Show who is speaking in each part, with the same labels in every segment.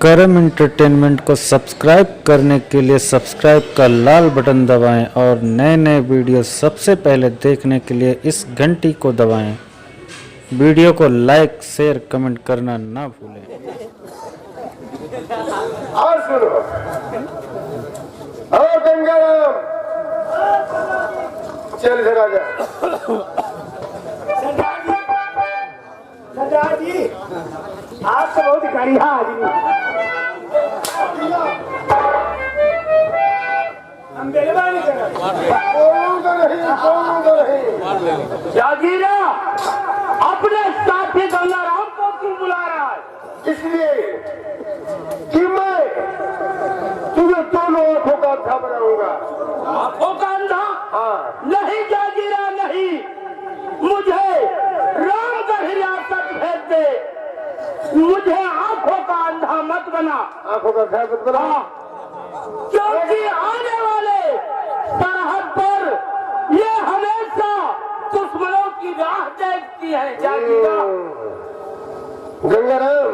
Speaker 1: करम एंटरटेनमेंट को सब्सक्राइब करने के लिए सब्सक्राइब का लाल बटन दबाएं और नए नए वीडियो सबसे पहले देखने के लिए इस घंटी को दबाएं। वीडियो को लाइक शेयर कमेंट करना ना भूलें।
Speaker 2: और सुनो, ओ गंगाराम, चल इधर आ जा।
Speaker 3: सरदार जी, आप तो बहुत बढ़िया आदमी। हम बेलवानी करें।
Speaker 2: कौन तो नहीं।
Speaker 3: जागीरा, अपने साथी गंगाराम को क्यों बुला रहा है?
Speaker 2: इसलिए कि मैं तुम्हें दोनों आंखों का अंधा बनाऊंगा।
Speaker 3: आंखों का अंधा?
Speaker 2: हाँ।
Speaker 3: नहीं जागीरा, नहीं। मुझे राम का हिरासत भेज दे। मुझे आंखों का अंधा मत बना।
Speaker 2: आंखों का अंधा मत बना।
Speaker 3: क्योंकि आने वाले सरहद पर ये हमेशा दुश्मनों की राह देखती है। जागीरा,
Speaker 2: गंगाराम,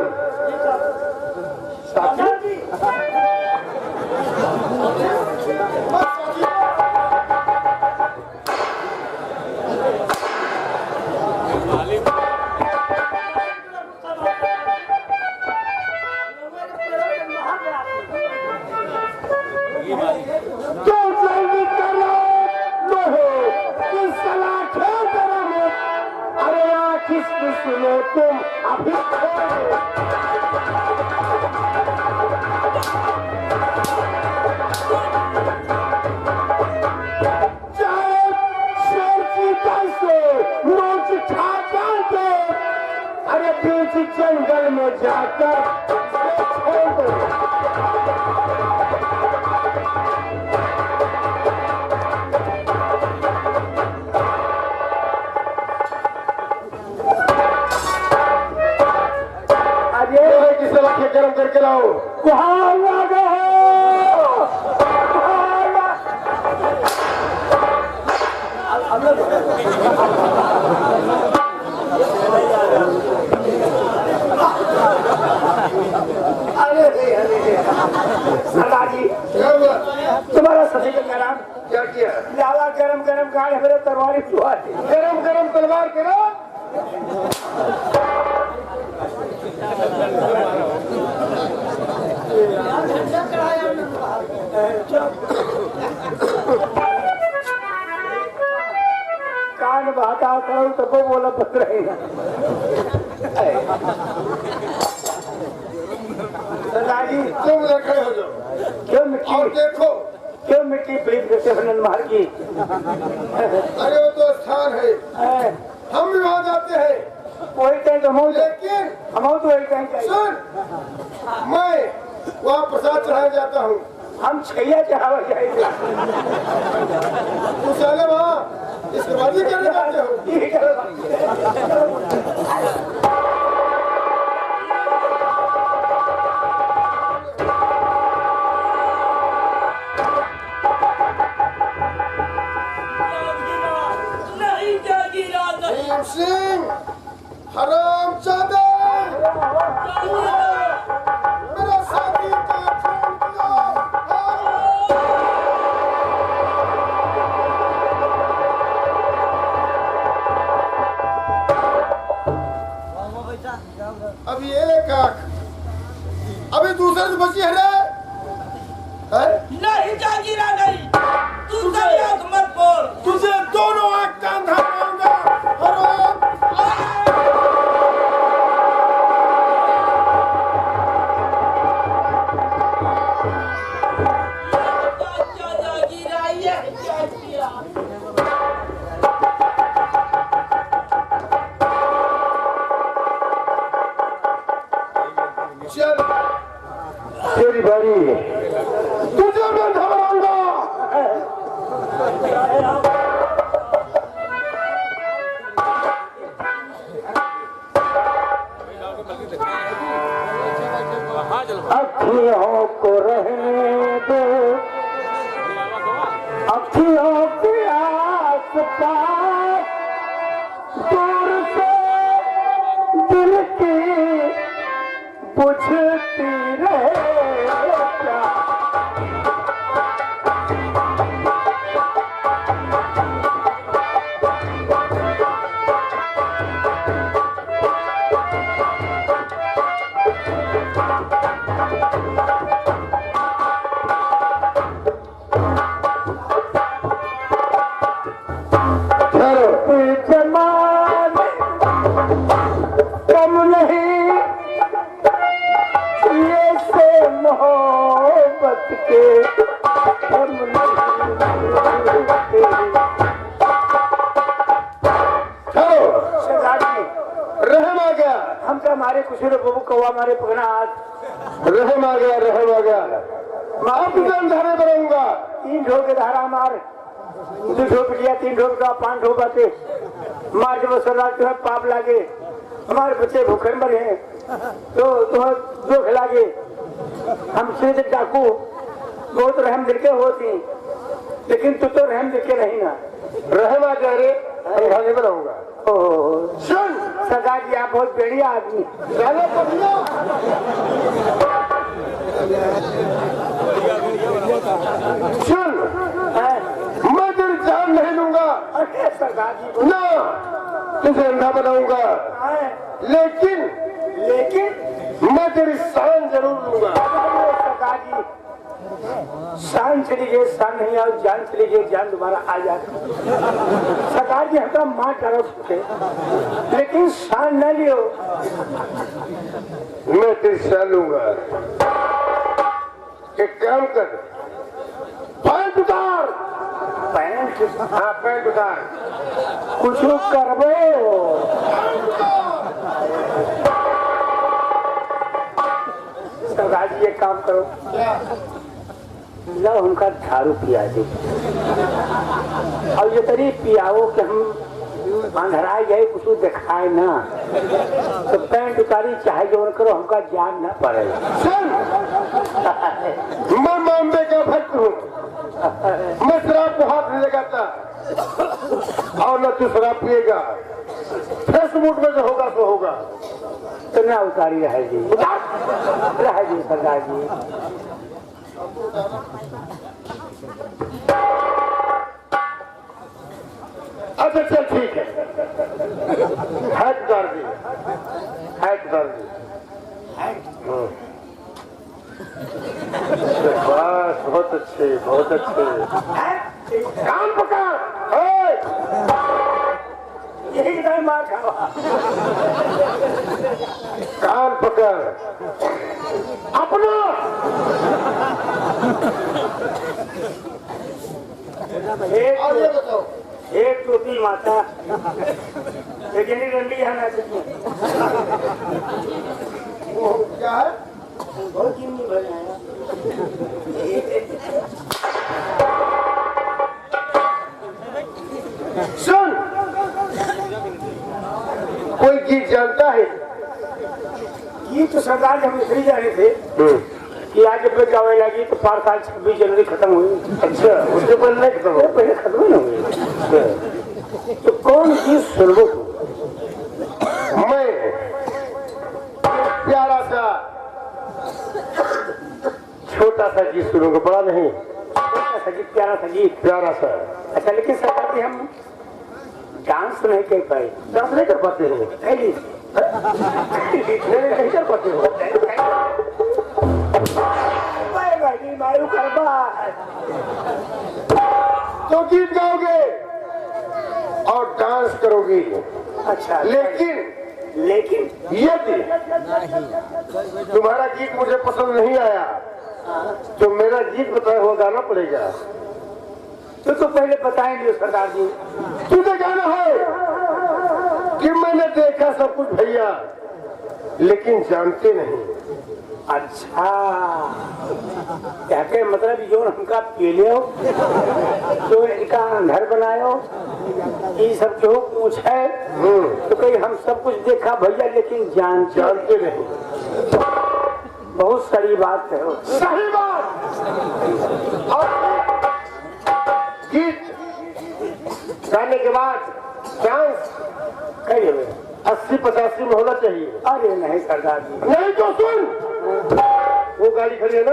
Speaker 2: सुनो तुम अभी अरे बीच जंगल में जाकर छोड़ दो। गरम करके लाओ।
Speaker 3: तुम्हारा सभी गंगाराम
Speaker 2: क्या किया?
Speaker 3: ज्यादा गरम गरम गाय मेरे तलवार
Speaker 2: गरम गरम तलवार करो।
Speaker 3: कान बहता करो तो वो बोला बच रहेगा। सरदारजी,
Speaker 2: तुम उधर खड़े हो जाओ।
Speaker 3: क्यों मिट्टी
Speaker 2: और देखो,
Speaker 3: क्यों मिट्टी प्लीज करते बनन मार की?
Speaker 2: अरे वो तो स्थान है, हम भी वहाँ जाते हैं।
Speaker 3: वही टाइम तो हम
Speaker 2: लेकिन
Speaker 3: तो वही टाइम चाहिए।
Speaker 2: सुन, मैं वहाँ प्रसाद चढ़ाने जाता हूँ।
Speaker 3: हम छैया चढ़ावा जाएंगे।
Speaker 2: तू चले वहाँ, इसके बाद ही करने जाते हो। भीम सिंह, हरामजादे, मेरा साथी का खून किया। अभी एक आंख, अभी दूसरे से बची है रे।
Speaker 3: नहीं जागीरा, नहीं। तू आंख मत बोल।
Speaker 2: तुझे दोनों आंख का अंधा बनाऊंगा। चल, तेरी बारी। तुझे मैं घबराऊंगा।
Speaker 3: अखियों को रहने दो, अखियों की आस पास, दूर से दिल की बुझती रहे। के हम नहीं होते। सरदार जी
Speaker 2: रहम आ गया,
Speaker 3: हम क्या मारे कुछ बबू कौआ मारे पकड़ा हाथ।
Speaker 2: रहम आ गया, रहम आ गया। आप धारे बनाऊंगा।
Speaker 3: 3 ढोल के धारा मार, 2 ढोल पिटिया, 3 ढोल का 5 ढोल बाते मार। जब सरदार तुम्हें पाप लागे, हमारे बच्चे भूखे मरे हैं तो तुम्हें दुख लागे। हम सीधे डाकू बहुत रहम दिल के होती, लेकिन तू तो रहम दिल के नहीं ना।
Speaker 2: रहम आ गया रे, धारे बनाऊंगा।
Speaker 3: सुन सरदार जी आप बहुत बढ़िया आदमी।
Speaker 2: चलो बढ़िया। सुन मैं तेरी जान नहीं लूंगा।
Speaker 3: अरे सरदार जी
Speaker 2: ना तुझे अंधा बनाऊंगा, लेकिन मैं तेरी शान जरूर लूंगा।
Speaker 3: सरदार जी शान चली गई, शान नहीं आओ, जान चली गई, जान दोबारा आ जाती। सरदार जी हमारा माँ डालो छूटे, लेकिन शान न लियो।
Speaker 2: मैं तेरी शान लूंगा। एक काम कर, पैंट उतार।
Speaker 3: पैंट?
Speaker 2: हाँ पैंट उतार।
Speaker 3: कुछ करबो। सरदार जी एक काम करो, लो उनका दारू पिया दे और ये तरी पियाओ कि हम अंधराए गए, कुछ दिखाए ना। तो पैंट उतारी चाहे जो करो, हमका जान ना पड़े।
Speaker 2: सुन मैं मामले का भक्त हूँ, मैं शराब को हाथ नहीं लगाता और न तू शराब पिएगा। फेसबुक में जो होगा सो होगा।
Speaker 3: तो ना उतारी रहेगी, रहेगी सरदार जी।
Speaker 2: अच्छा चल ठीक है, हैट उतार दी, हैट उतार दी। बस बहुत अच्छे, बहुत अच्छे। कान पकड़,
Speaker 3: यही नहीं मार खावा।
Speaker 2: कान पकड़ अपना।
Speaker 3: एक टोपी माता, लेकिन रंडी है ना
Speaker 2: वो क्या है?
Speaker 3: बहुत कीमती भरे हैं।
Speaker 2: सुन कोई गीत जानता है?
Speaker 3: ये तो सरदार जी हम इसलिए जाने थे कि आज जब गावे लगी तो 5 साल 26 जनवरी खत्म हुई।
Speaker 2: अच्छा उससे पहले नहीं खत्म हुआ?
Speaker 3: पहले खत्म ही नहीं हुई। तो कौन गीत सुनबो तू?
Speaker 2: मैं प्यारा सा छोटा सा गीत सुनूंगा, बड़ा नहीं।
Speaker 3: संगीत प्यारा संगीत
Speaker 2: प्यारा सा।
Speaker 3: अच्छा, लेकिन सरदार जी हम डांस नहीं कर पाए।
Speaker 2: डांस नहीं कर पाते हो?
Speaker 3: नहीं
Speaker 2: कर पाते हो?
Speaker 3: मारू करबा
Speaker 2: तो गीत गाओगे और डांस करोगी।
Speaker 3: अच्छा,
Speaker 2: लेकिन यदि तुम्हारा गीत मुझे पसंद नहीं आया तो मेरा गीत बताया हुआ गाना पड़ेगा।
Speaker 3: तो पहले बताएंगे सरदार जी।
Speaker 2: तुझे गाना है कि मैंने देखा सब कुछ भैया, लेकिन जानते नहीं।
Speaker 3: अच्छा, क्या के मतलब जो हमका पीले हो, जो इनका घर बनायो, ये सब जो कुछ है तो कहीं हम सब कुछ देखा भैया, लेकिन जानते
Speaker 2: नहीं।
Speaker 3: बहुत सही बात है।
Speaker 2: सही बात। और गीत गाने के बाद डांस
Speaker 3: कहिए
Speaker 2: 80-85 में होना चाहिए।
Speaker 3: अरे नहीं सरदार जी,
Speaker 2: नहीं तो सुन, वो गाड़ी खड़ी है ना,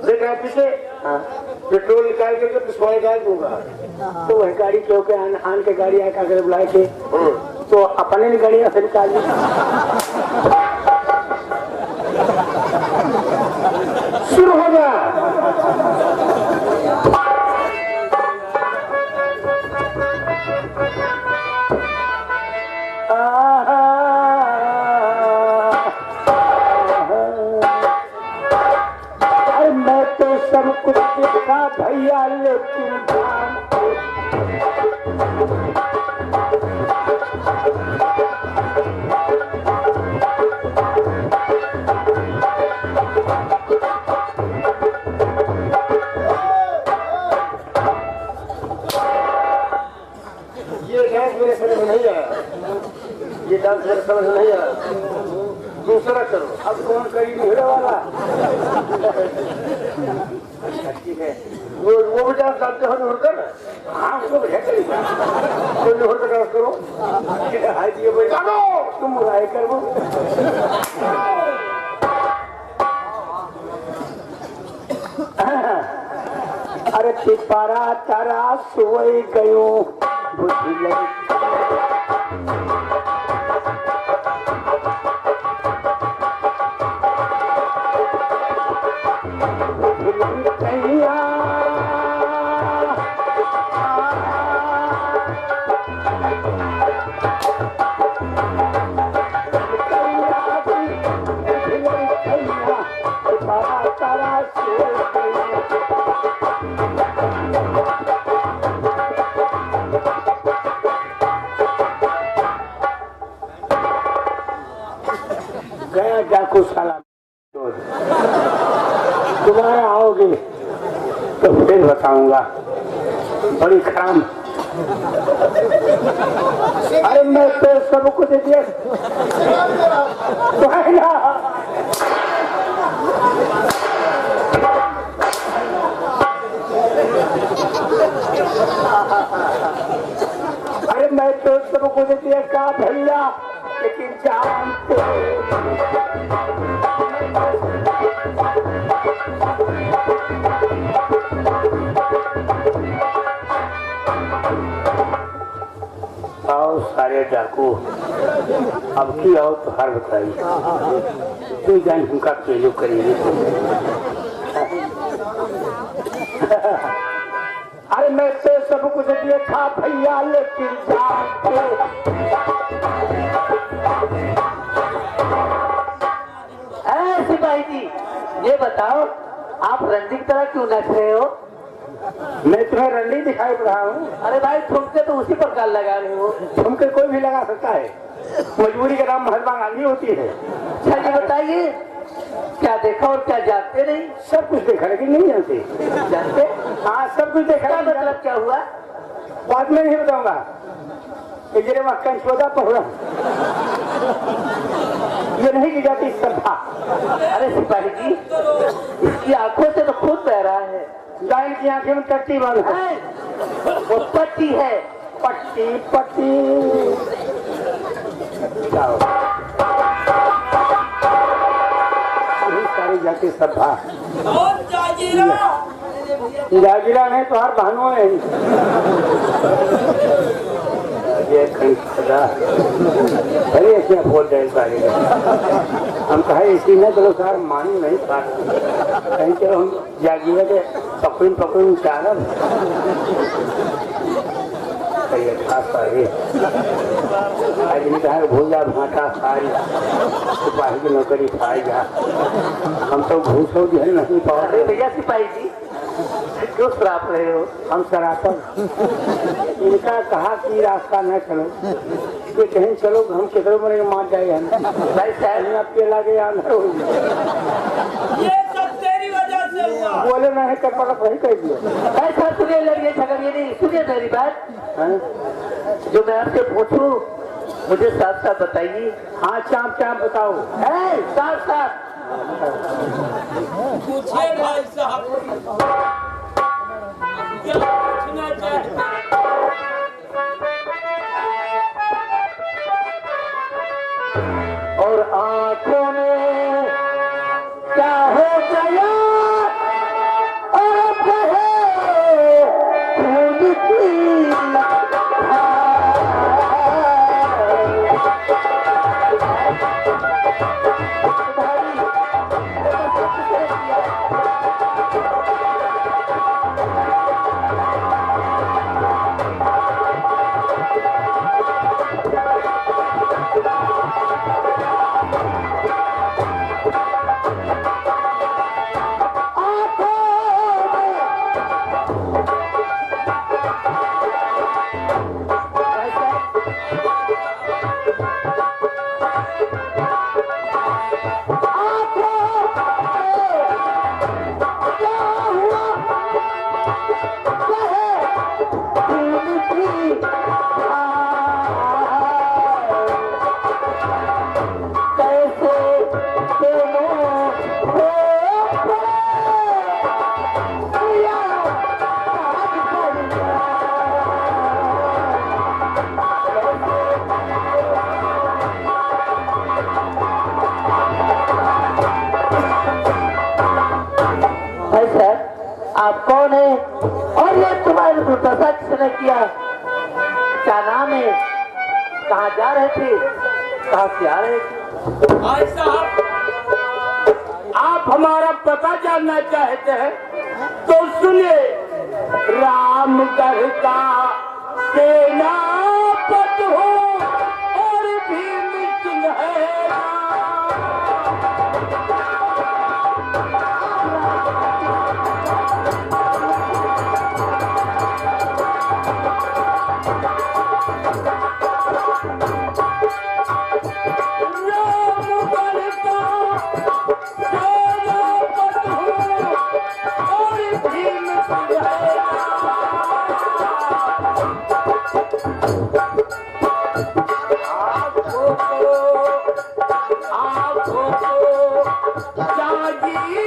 Speaker 2: देख रहा पीछे, पेट्रोल निकाल करके पिछवाड़े डाल दूंगा।
Speaker 3: तो वह गाड़ी क्यों के आन के गाड़ी आया कर बुलाए थे, तो अपने ने गाड़ी से निकाल ली।
Speaker 2: शुरू हो गया।
Speaker 3: मैं तो सब सब कुछ देखा भैया लेकिन जान
Speaker 2: ये डांस मेरे समझ में नहीं आया, ये डांस मेरे समझ में नहीं आया, दूसरा करो।
Speaker 3: अब कौन करी भिड़े वाला ठीक है
Speaker 2: वो भी डांस जानते हो निहुर कर,
Speaker 3: हाँ उसको बढ़िया करेगा
Speaker 2: कोई निहुर का डांस करो।
Speaker 3: हाय दिए भाई गानो तुम मुराए कर वो अरे तिपारा तारा सोई गयो बुद्धि लगी गया जाको साला दोबारा आओगे तो फिर बताऊंगा बड़ी खराम अरे मैं तो सबको दे दिया तो है ना अरे मैं तो सबको दे दिया का भैया लेकिन जानते आओ सारे डाकू अब की आओ तो हर बताइए तू जान उनका पेलो करेंगे अरे मैं तो सब कुछ देखा भैया लेकिन जानते
Speaker 4: सिपाही जी ये बताओ आप रंडी की तरह क्यों नाच रहे हो?
Speaker 3: मैं तुम्हें रंडी दिखाई पड़ रहा हूँ
Speaker 4: अरे भाई ठुमके तो उसी प्रकार लगा रहे हो।
Speaker 3: ठुमके कोई भी लगा सकता है, मजबूरी का नाम महात्मा गांधी होती है।
Speaker 4: अच्छा ये बताइए क्या देखा और क्या जानते नहीं?
Speaker 3: सब कुछ देखा लेकिन नहीं जानते।
Speaker 4: जानते?
Speaker 3: हाँ सब कुछ देखा
Speaker 4: क्या मतलब क्या हुआ?
Speaker 3: बाद में नहीं बताऊंगा। ये मक्खन चौदह पहुड़ा ये नहीं की जाती श्रद्धा।
Speaker 4: अरे सिपाही जी इसकी आंखों से तो खून बह रहा है।
Speaker 3: डाइन की आंखें में टट्टी बांध है
Speaker 4: वो पट्टी है।
Speaker 3: पट्टी पट्टी जाओ सारी जाती श्रद्धा जागीरा नहीं तो हर बहनों है ये खड़ा भले ऐसे बोल रहे सारे हम कहे इसी में चलो सर मान नहीं पाते कहीं चलो हम जागीरा के पकड़ चाह आज नहीं कहा भूल जा भाटा सारी सिपाही की नौकरी खाई जा हम तो घूस हो गए नहीं पाओ।
Speaker 4: अरे भैया सिपाही जी क्यों श्राप रहे हो?
Speaker 3: हम सरापर इनका कहा कि रास्ता न चलो ये कहीं चलो हम किधर बने मार जाए हम
Speaker 4: भाई साहब
Speaker 3: आपके लागे अंदर हो
Speaker 4: ये सब तेरी वजह से हुआ।
Speaker 3: बोले नहीं कर पड़ा वही कह दिया।
Speaker 4: भाई साहब सुनिए लड़िए झगड़िए नहीं सुनिए मेरी बात जो मैं आपसे पूछूं मुझे साफ साफ बताइए।
Speaker 3: हाँ चाप चाप बताओ
Speaker 4: साफ साफ
Speaker 5: पूछिए भाई साहब क्या पूछना चाहिए?
Speaker 3: और आंखों में क्या हो गया और कहे खून की
Speaker 4: मुस्तफा किसने किया? क्या नाम है? कहाँ जा रहे थे? कहाँ से आ रहे थे?
Speaker 5: भाई साहब, आप हमारा पता जानना चाहते हैं तो सुनिए। रामगढ़ का सेनापति हूँ और भीम सिंह है नाम। रामगढ़ का सेनापति हूँ और भीम सिंह है नाम। आँखों को जागिए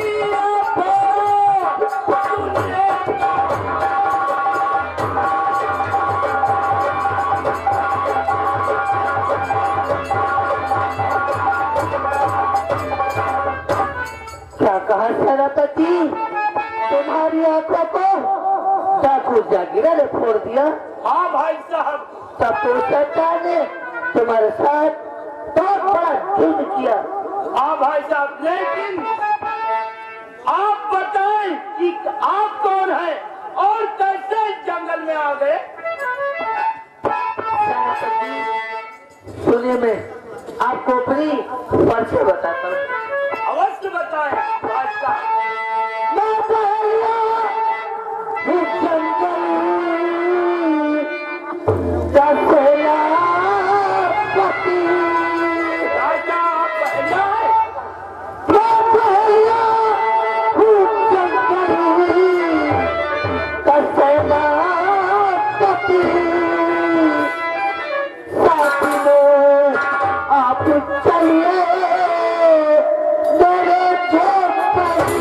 Speaker 4: क्या कहा सेनापति? तुम्हारी आंखों को चाकू जागीरा ने फोड़ दिया?
Speaker 5: हाँ भाई साहब,
Speaker 4: तब तो सरकार ने तुम्हारे साथ बहुत बड़ा जुल्म किया।
Speaker 5: हाँ भाई साहब, लेकिन आप बताएं कि आप कौन है और कैसे जंगल में आ गए?
Speaker 4: सुनिए, मैं आपको अपनी परिचय बताता हूँ।
Speaker 5: अवश्य बताएं भाई साहब।
Speaker 4: मैं पहला हूँ जंगल का सेनापति।
Speaker 5: राजा पहला है।
Speaker 4: मैं पहला हूँ जंगल का सेनापति। साथियों, आप चलिए मेरे झोंपड़ी।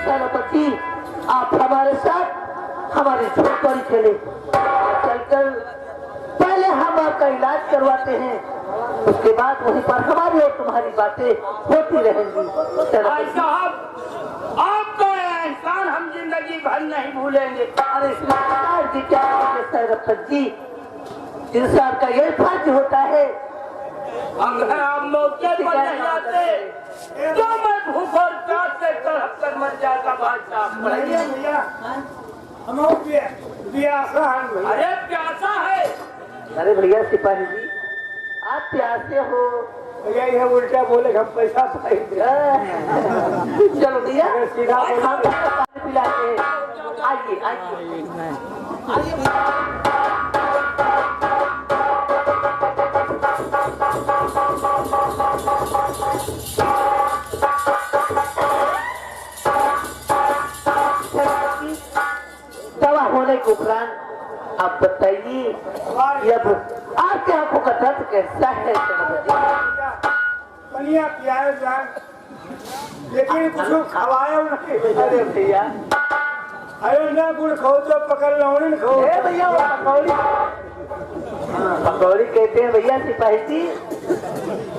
Speaker 4: सेनापति, आप हमारे साथ हमारी झोपड़ी चले। चलकर पहले हम आपका इलाज करवाते हैं, उसके बाद वहीं पर हमारी और तुम्हारी बातें होती रहेंगी।
Speaker 5: भाई
Speaker 4: सेनापति,
Speaker 5: साहब, आपका एहसान हम जिंदगी भर नहीं भूलेंगे।
Speaker 4: अरे इसमें सरकार जी क्या करेंगे सेनापति जी? इंसान का यही फर्ज होता है।
Speaker 5: अगर आप मौके पर नहीं आते तो मैं भूख और प्यास से तड़प कर मर जाता भाई साहब।
Speaker 3: भैया हम प्यासा है।
Speaker 5: अरे प्यासा है।
Speaker 4: अरे भैया सिपाही जी, आप प्यासे हो?
Speaker 3: भैया ये उल्टा बोले हम पैसा पाएंगे।
Speaker 4: चलो भैया,
Speaker 3: सीधा
Speaker 4: आज
Speaker 3: बोलो।
Speaker 4: हम आपको पानी पिलाते हैं। आइए आइए दवा होने के उपरांत आप बताइए, अब आपकी आंखों का दर्द कैसा है सेनापति?
Speaker 3: पनिया पियाए जान, लेकिन कुछ खवाया नहीं।
Speaker 4: अरे भैया,
Speaker 3: अरे ना गुड़ खाओ तो पकड़ लो न खाओ।
Speaker 4: ए भैया, वो पकौड़ी पकौड़ी कहते हैं भैया सिपाही जी।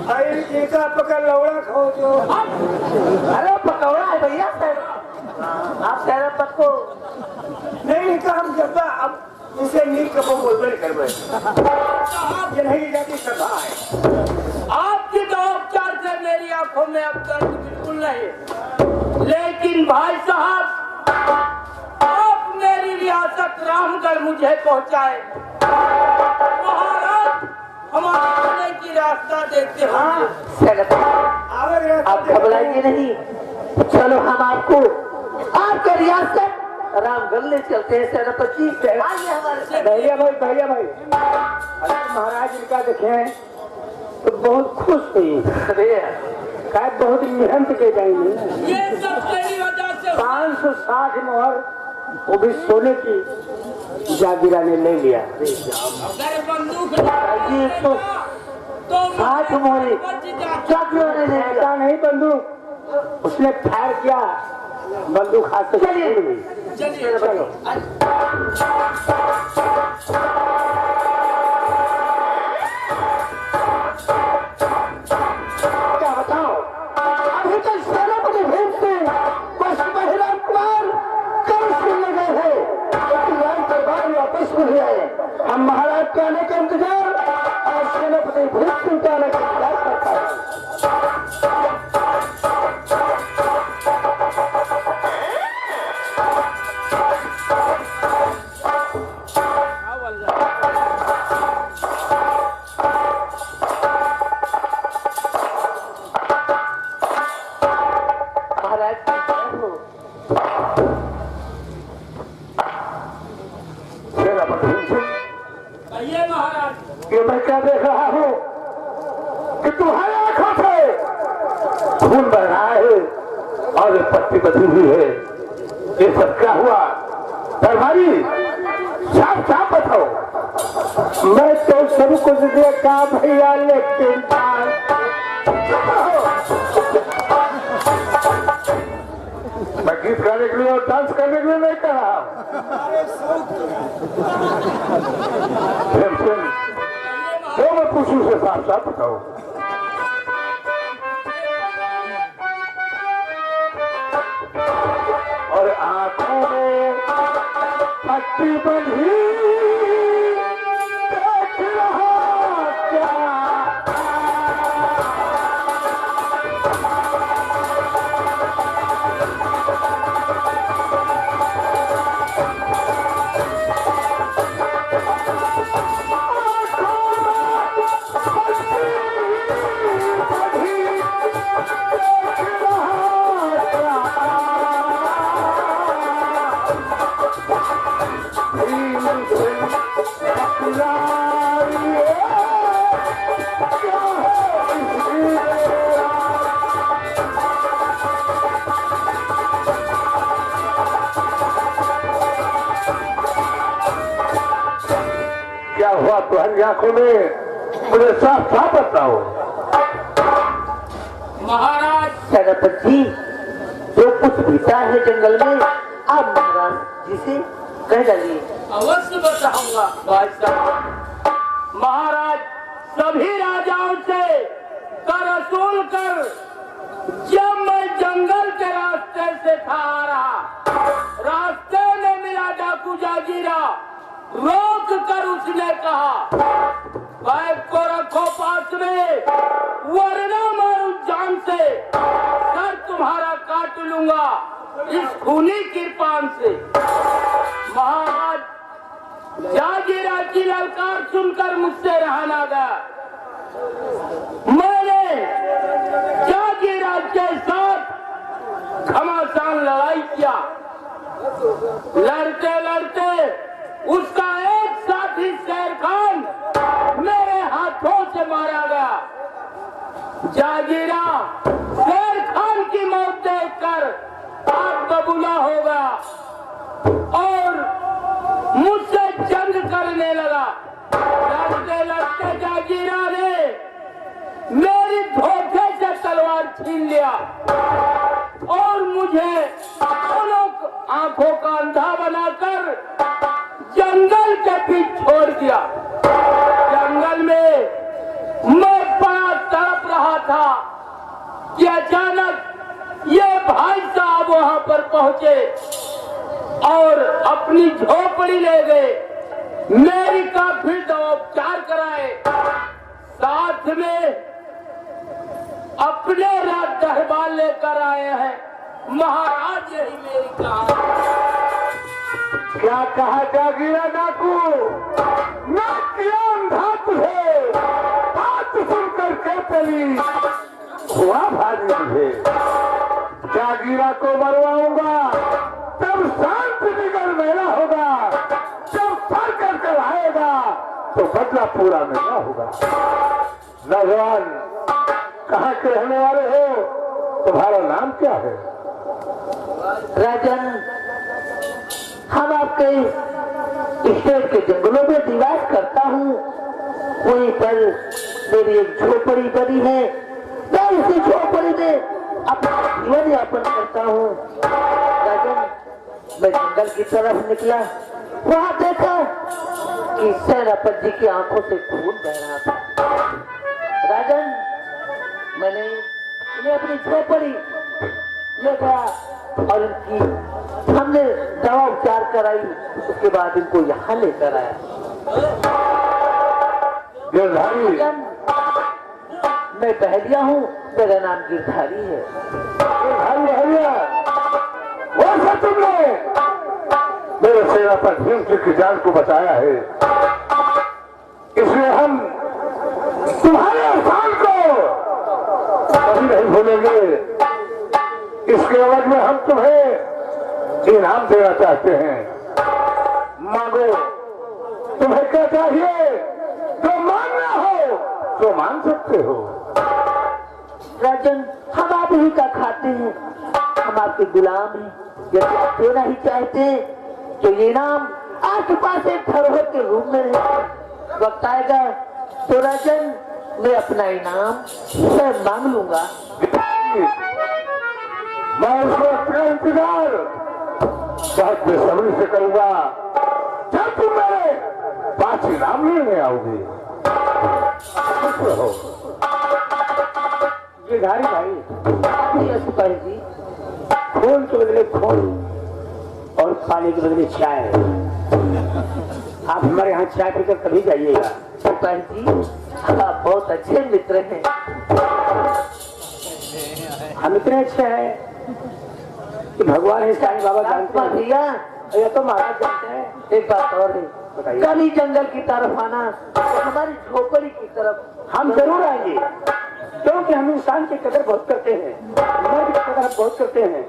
Speaker 3: अरे टीका पकड़ लौड़ा खाओ तो।
Speaker 4: अरे पकौड़ा है भैया सर, आप सेनापति को
Speaker 3: नहीं काम करता, अब इसे नील कपो बोलबे करबे। ये नहीं जाती सभा है।
Speaker 5: आपकी तो उपचार से मेरी आंखों में अब दर्द बिल्कुल नहीं, लेकिन भाई साहब, आप मेरी रियासत रामगढ़ मुझे पहुंचाए। महाराज हमारे की रास्ता देखते हो।
Speaker 4: सेनापति आप घबराइए नहीं, चलो हम आपको आपके रियासत रामगढ़ ले चलते हैं। सेनापति जी आइए हमारे साथ।
Speaker 3: भैया भाई अगर महाराज इनका देखे तो बहुत खुश हुई। शायद बहुत मेहनत के जाएंगे।
Speaker 5: ये सब तेरी वजह से
Speaker 3: 560 मोहर वो भी सोने की जागीरा ने ले लिया।
Speaker 5: अगर बंदूक
Speaker 4: ये तो
Speaker 5: तो
Speaker 4: 60 मोहरे
Speaker 5: बच जा।
Speaker 4: जागीरा ने ले लिया।
Speaker 3: ऐसा नहीं बंदूक, उसने फायर किया, बंदूक हाथ से
Speaker 4: चलिए।
Speaker 3: छूट गई।
Speaker 5: चलिए
Speaker 3: चलो क्या बताओ,
Speaker 4: अभी तक सेनापति भीम सिंह बस बहिराम कुमार कल सुनने गए हैं, लेकिन राम दरबार वापस नहीं आए।
Speaker 3: हम महाराज के आने का इंतजार और सेनापति भीम सिंह के आने का इंतजार करता है।
Speaker 4: महाराज की जय हो।
Speaker 2: सेनापति भीम सिंह,
Speaker 5: कहिए महाराज।
Speaker 2: ये मैं क्या देख रहा हूँ कि तुम्हारी आंखों से खून बह रहा है और ये पट्टी बची हुई है। ये सब क्या हुआ? दरबारी, साफ साफ बताओ।
Speaker 3: मैं तो सब कुछ देखा भैया, लेकिन
Speaker 2: मैं गीत गाने के लिए और डांस करने के लिए नहीं कर रहा। भीम सिंह, जो मैं पूछूं से साफ साफ बताओ। और आंखों में पट्टी बंधी देख रहा क्या? क्या हुआ तुम्हारी आंखों में? मुझे साफ साफ बताओ।
Speaker 5: महाराज
Speaker 4: सेनापति जी जो कुछ बीता है जंगल में आप महाराज जी से कह डालिए।
Speaker 5: अवश्य बताऊंगा भाई साहब। महाराज सभी राजाओं से कर वसूल कर जब मैं जंगल के रास्ते से था आ रहा, रास्ते में मिला डाकू जागीरा। रोक कर उसने कहा, बैग को रखो पास में, वरना मारू जान से, सर तुम्हारा काट लूंगा इस खूनी कृपान से। महाराज जागीरा की ललकार सुनकर मुझसे रहा ना गया। मैंने जागीरा के साथ घमासान लड़ाई किया। लड़ते लड़ते उसका एक साथी शेर खान मेरे हाथों से मारा गया। जागीरा शेर खान की मौत देखकर आग बबूला हो गया और मुझसे जंग करने लगा। लड़ते लड़ते जागीरा ने मेरी धोखे से तलवार छीन लिया और मुझे दोनों आंखों का अंधा बनाकर जंगल के बीच छोड़ दिया। जंगल में मैं बड़ा तड़प रहा था कि अचानक ये भाई साहब वहां पर पहुंचे और अपनी झोपड़ी ले गए। मेरी काफी उपचार कराए, साथ में अपने राज दरबार लेकर आए हैं। महाराज यही मेरी कहानी।
Speaker 2: क्या कहा जागीरा डाकू? मैं किया अंधा तुझे, बात सुनकर के चली हुआ भारी तुझे। जागीरा को मरवाऊंगा तब शांत निकल मेरा होगा, जब फल कर आएगा तो बदला पूरा मेरा होगा। नौजवान, कहाँ के रहने वाले हो? तुम्हारा नाम क्या है?
Speaker 4: राजन, हम आपके स्टेट के जंगलों में निवास करता हूँ। वहीं पर मेरी एक झोपड़ी बनी है। मैं उसी झोपड़ी में अपना जीवन यापन करता हूँ। राजन, मैं जंगल की तरफ निकला, वहाँ देखा कि सेनापति जी की आंखों से खून बह रहा था। राजन, मैंने इन्हें अपनी झोपड़ी ले गया और इनकी हमने दवा उपचार कराई। उसके बाद इनको यहाँ लेकर आया।
Speaker 2: गिरधारी,
Speaker 4: मैं बहलिया हूँ, मेरा नाम गिरधारी है।
Speaker 2: भैया, वैसे तुमने मेरे सेनापति भीम सिंह की जान को बचाया है, इसलिए हम तुम्हारे एहसान को कभी नहीं भूलेंगे। इसके एवज में हम तुम्हें इनाम देना चाहते हैं। मांगो, तुम्हें क्या चाहिए? जो मांगना हो तो मांग सकते हो।
Speaker 4: राजन, हम आप ही का खाते हैं, हम आपके गुलाम हैं। यदि आप देना ही चाहते तो ये नाम आपके पास एक धरोहर के रूप में है। वक्त आएगा तो राजन, मैं अपना इनाम स्वयं मांग लूंगा।
Speaker 2: मैं उस वक्त का इंतजार बहुत बेसब्री से करूंगा जब तुम मेरे पास इनाम लेने आओगे।
Speaker 3: गिरधारी भाई,
Speaker 4: सिपाही जी,
Speaker 3: खून के बदले खून और पानी के बदले चाय। आप हमारे यहाँ चाय पीकर कभी जाइएगा।
Speaker 4: सिपाही जी, आप बहुत अच्छे मित्र हैं।
Speaker 3: हम इतने अच्छे हैं कि भगवान है साईं बाबा जानते हैं।
Speaker 4: भैया,
Speaker 3: ये तो महाराज जानते हैं।
Speaker 4: एक बात और है,
Speaker 3: बताइए।
Speaker 4: कभी जंगल की तरफ आना तो हमारी झोपड़ी की तरफ
Speaker 3: हम जरूर आएंगे, क्योंकि हम इंसान की कदर बहुत करते हैं, मर्द की कदर बहुत करते हैं।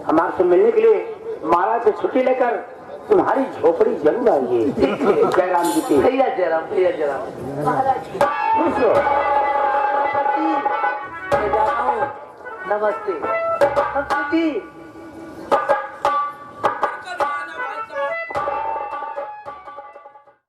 Speaker 3: हम आपसे मिलने के लिए महाराज से छुट्टी लेकर तुम्हारी झोपड़ी जरूर आएंगे। जयराम जी की।
Speaker 4: भैया जयराम, भैया जयराम। महाराज
Speaker 2: खुश हो।
Speaker 4: मैं जा रहा हूँ। नमस्ते। जी